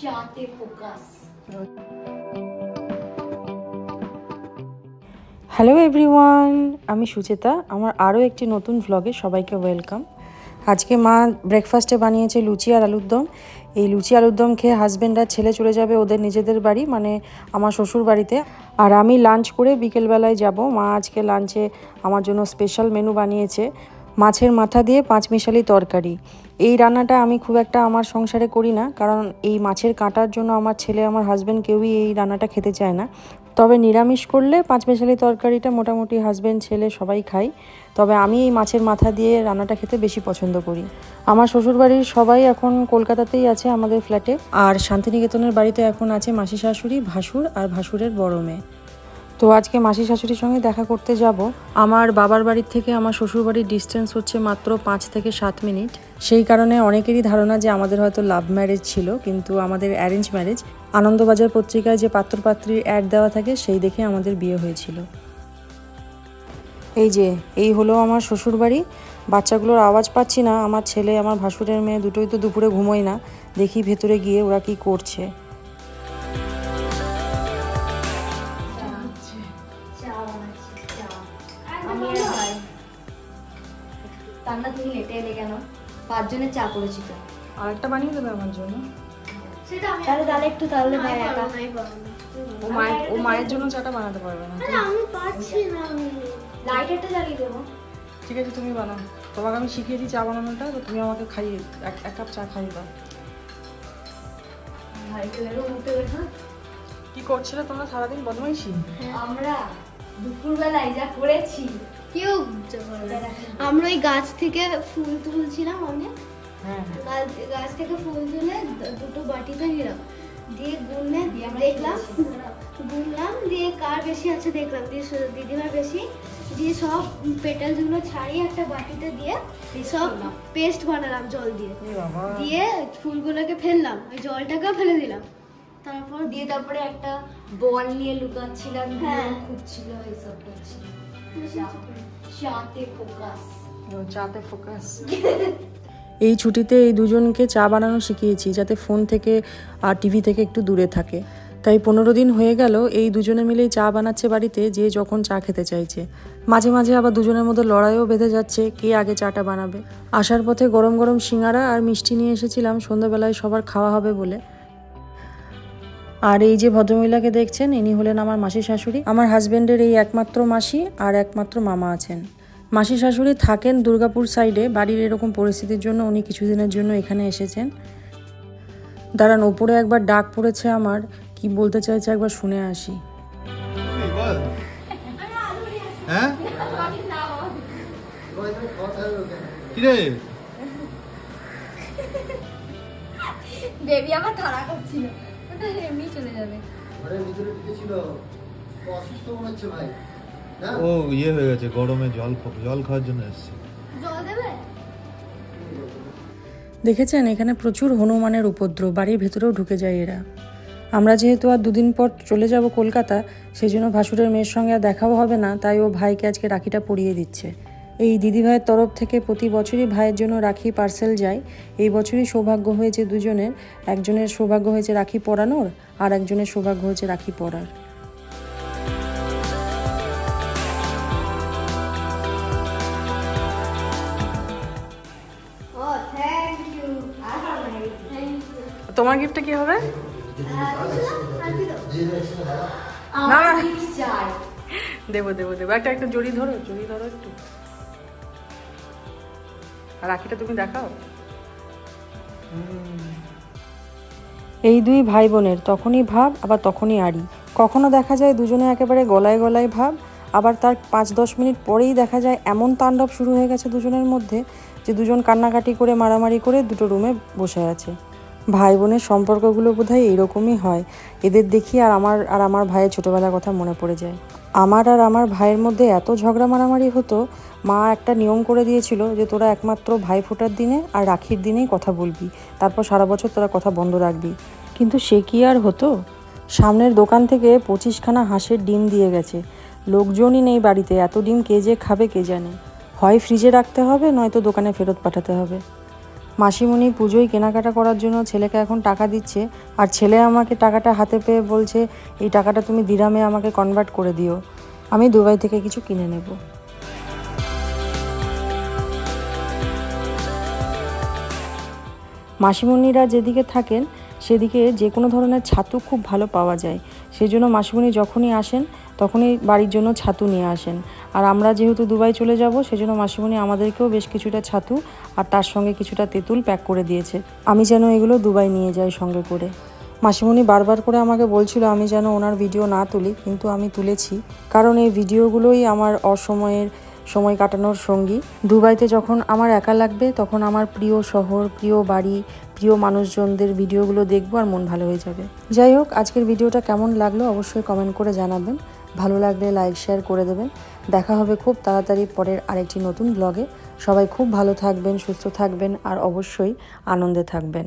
চাতে focus. Hello everyone, আমি সুচেতা। আমার আরও একটি নতুন ভ্লগে সবাইকে ওয়েলকাম। আজকে মা ব্রেকফাস্টে বানিয়েছে লুচি আর আলুর দম। এই লুচি আলুর দম খেয়ে হাজব্যান্ড আর ছেলে চলে যাবে ওদের নিজেদের বাড়ি, মানে আমার শ্বশুর বাড়িতে। আর আমি লাঞ্চ করে বিকেলবেলায় যাব। মা আজকে লাঞ্চে আমার জন্য স্পেশাল মেনু বানিয়েছে, মাছের মাথা দিয়ে পাঁচমিশালি তরকারি। এই রান্নাটা আমি খুব একটা আমার সংসারে করি না, কারণ এই মাছের কাঁটার জন্য আমার ছেলে আমার হাজব্যান্ড কেউই এই রান্নাটা খেতে চায় না। তবে নিরামিষ করলে পাঁচমিশালি তরকারিটা মোটামুটি হাজব্যান্ড ছেলে সবাই খায়। তবে আমি এই মাছের মাথা দিয়ে রান্নাটা খেতে বেশি পছন্দ করি। আমার শ্বশুরবাড়ির সবাই এখন কলকাতাতেই আছে আমাদের ফ্ল্যাটে, আর শান্তিনিকেতনের বাড়িতে এখন আছে মাসি শাশুড়ি, ভাসুর আর ভাসুরের বড় মেয়ে। তো আজকে মাসি শাশুড়ির সঙ্গে দেখা করতে যাব। আমার বাবার বাড়ির থেকে আমার শ্বশুরবাড়ির ডিস্টেন্স হচ্ছে মাত্র 5 থেকে 7 মিনিট। সেই কারণে অনেকেরই ধারণা যে আমাদের হয়তো লাভ ম্যারেজ ছিল, কিন্তু আমাদের অ্যারেঞ্জ ম্যারেজ। আনন্দবাজার পত্রিকায় যে পাত্রপাত্রীর অ্যাড দেওয়া থাকে সেই দেখে আমাদের বিয়ে হয়েছিল। এই হলো আমার শ্বশুরবাড়ি। বাচ্চাগুলোর আওয়াজ পাচ্ছি না, আমার ছেলে আমার ভাসুরের মেয়ে দুটোই তো দুপুরে ঘুমোয় না। দেখি ভেতরে গিয়ে ওরা কি করছে। তুমি লেটে এলে কেন? 5 জনের চা করেছি তো। আরেকটা বানিয়ে দেবে আমার জন্য? তাহলে একটু তাহলে ভাই একা ও মায়ের জন্য চাটা বানাতে পারবে না। আমি পারছি না, আমি লাইটারটা জ্বালিয়ে দেবো। ঠিক আছে, তুমি বানাও। তোমাকে আমি শিখিয়েছি চা বানানোটা, তো তুমি আমাকে খাইয়ে এক কাপ চা খাইয়ে দাও। কি করছিলে তোমরা সারাদিন? বদমাইশি। আমরা দুপুরবেলায় যা করেছি কেউ আমরা ওই গাছ থেকে ফুল তুলছিলাম অনেক। গাছ থেকে ফুল তুলে দুটো বাটিতে নিলাম, দিয়ে গুনলাম, দিয়ে কার বেশি আছে দেখলাম, দিয়ে দিদিমার বেশি, দিয়ে সব পেটাল গুলো ছাড়িয়ে একটা বাটিতে দিয়ে সব পেস্ট বানালাম জল দিয়ে, দিয়ে ফুলগুলোকে ফেললাম, ওই জলটাকেও ফেলে দিলাম। তারপরে একটা বল নিয়ে লুকাচ্ছিলাম, খুঁজছিল, এইসব করছিল। চাতে ফোকাস। এই ছুটিতে এই দুজনকে চা বানানো শিখিয়েছি, যাতে ফোন থেকে আর টিভি থেকে একটু দূরে থাকে। তাই 15 দিন হয়ে গেল এই দুজনে মিলেই চা বানাচ্ছে বাড়িতে, যে যখন চা খেতে চাইছে। মাঝে মাঝে আবার দুজনের মধ্যে লড়াইও বেঁধে যাচ্ছে কে আগে চাটা বানাবে। আসার পথে গরম গরম সিঙ্গারা আর মিষ্টি নিয়ে এসেছিলাম, সন্ধ্যাবেলায় সবার খাওয়া হবে বলে। আর এই যে ভদ্রমহিলাকে দেখছেন, ইনি হলেন আমার মাসি শাশুড়ি। আমার হাজব্যান্ডের এই একমাত্র মাসি আর একমাত্র মামা আছেন। মাসি শাশুড়ি থাকেন দুর্গাপুর সাইডে। বাড়ির এরকম পরিস্থিতির জন্য উনি কিছুদিনের জন্য এখানে এসেছেন। দাঁড়ান, ওপরে একবার ডাক পড়েছে আমার, কি বলতে চাইছে একবার শুনে আসি। বেবি আমার তাড়া করছিল, ওটা এমনি চলে যাবে। ও ইয়ে হয়ে গেছে, গরমে জল খাওয়ার জন্য এসেছে। জল দেবে? দেখেছেন এখানে প্রচুর হনুমানের উপদ্রব, বাড়ির ভেতরেও ঢুকে যায় এরা। আমরা যেহেতু আর 2 দিন পর চলে যাব কলকাতা, সেই জন্য ভাসুরের মেয়ের সঙ্গে আর দেখাও হবে না, তাই ও ভাইকে আজকে রাখিটা পরিয়ে দিচ্ছে। এই দিদিভাইয়ের তরফ থেকে প্রতি বছরই ভাইয়ের জন্য রাখি পার্সেল যায়। এই বছরই সৌভাগ্য হয়েছে দুজনের, একজনের সৌভাগ্য হয়েছে রাখি পরানোর, আর একজনের সৌভাগ্য হয়েছে রাখি পরার। তোমার গিফটটা কি হবে? দেবো একটা জড়ি ধরো একটু। রাখিটা তুমি দেখাও। এই 2 ভাই বোনের তখনই ভাব, আবার তখনই আড়ি। কখনো দেখা যায় দুজনে একেবারে গলায় গলায় ভাব, আবার তার 5-10 মিনিট পরেই দেখা যায় এমন তাণ্ডব শুরু হয়ে গেছে দুজনের মধ্যে যে দুজন কান্নাকাটি করে মারামারি করে দুটো রুমে বসে আছে। ভাই বোনের সম্পর্কগুলো বোধহয় এইরকমই হয়। এদের দেখি আর আমার ভাইয়ের ছোটোবেলার কথা মনে পড়ে যায়। আমার আর আমার ভাইয়ের মধ্যে এত ঝগড়া মারামারি হতো, মা একটা নিয়ম করে দিয়েছিল যে তোরা একমাত্র ভাই ফোটার দিনে আর রাখির দিনেই কথা বলবি, তারপর সারা বছর তোরা কথা বন্ধ রাখবি। কিন্তু সে কি আর হতো? সামনের দোকান থেকে 25খানা হাঁসের ডিম দিয়ে গেছে। লোকজনই নেই বাড়িতে, এত ডিম কে যে খাবে কে জানে। হয় ফ্রিজে রাখতে হবে, নয়তো দোকানে ফেরত পাঠাতে হবে। মাসিমণি পুজোয় কেনাকাটা করার জন্য ছেলেকে এখন টাকা দিচ্ছে, আর ছেলে আমাকে টাকাটা হাতে পেয়ে বলছে এই টাকাটা তুমি দিরহামে আমাকে কনভার্ট করে দিও, আমি দুবাই থেকে কিছু কিনে নেব। মাসিমণিরা যেদিকে থাকেন সেদিকে যে কোনো ধরনের ছাতু খুব ভালো পাওয়া যায়, সেই জন্য মাসিমণি যখনই আসেন তখনই বাড়ির জন্য ছাতু নিয়ে আসেন। আর আমরা যেহেতু দুবাই চলে যাব সেজন্য মাসিমণি আমাদেরকেও বেশ কিছুটা ছাতু আর তার সঙ্গে কিছুটা তেঁতুল প্যাক করে দিয়েছে, আমি যেন এগুলো দুবাই নিয়ে যাই সঙ্গে করে। মাসিমণি বারবার করে আমাকে বলছিল আমি যেন ওনার ভিডিও না তুলি, কিন্তু আমি তুলেছি, কারণ এই ভিডিওগুলোই আমার অসময়ের সময় কাটানোর সঙ্গী। দুবাইতে যখন আমার একা লাগবে তখন আমার প্রিয় শহর, প্রিয় বাড়ি, প্রিয় মানুষজনদের ভিডিওগুলো দেখবো আর মন ভালো হয়ে যাবে। যাই হোক, আজকের ভিডিওটা কেমন লাগলো অবশ্যই কমেন্ট করে জানাবেন, ভালো লাগলে লাইক শেয়ার করে দেবেন। দেখা হবে খুব তাড়াতাড়ি পরের আরেকটি নতুন ব্লগে। সবাই খুব ভালো থাকবেন, সুস্থ থাকবেন আর অবশ্যই আনন্দে থাকবেন।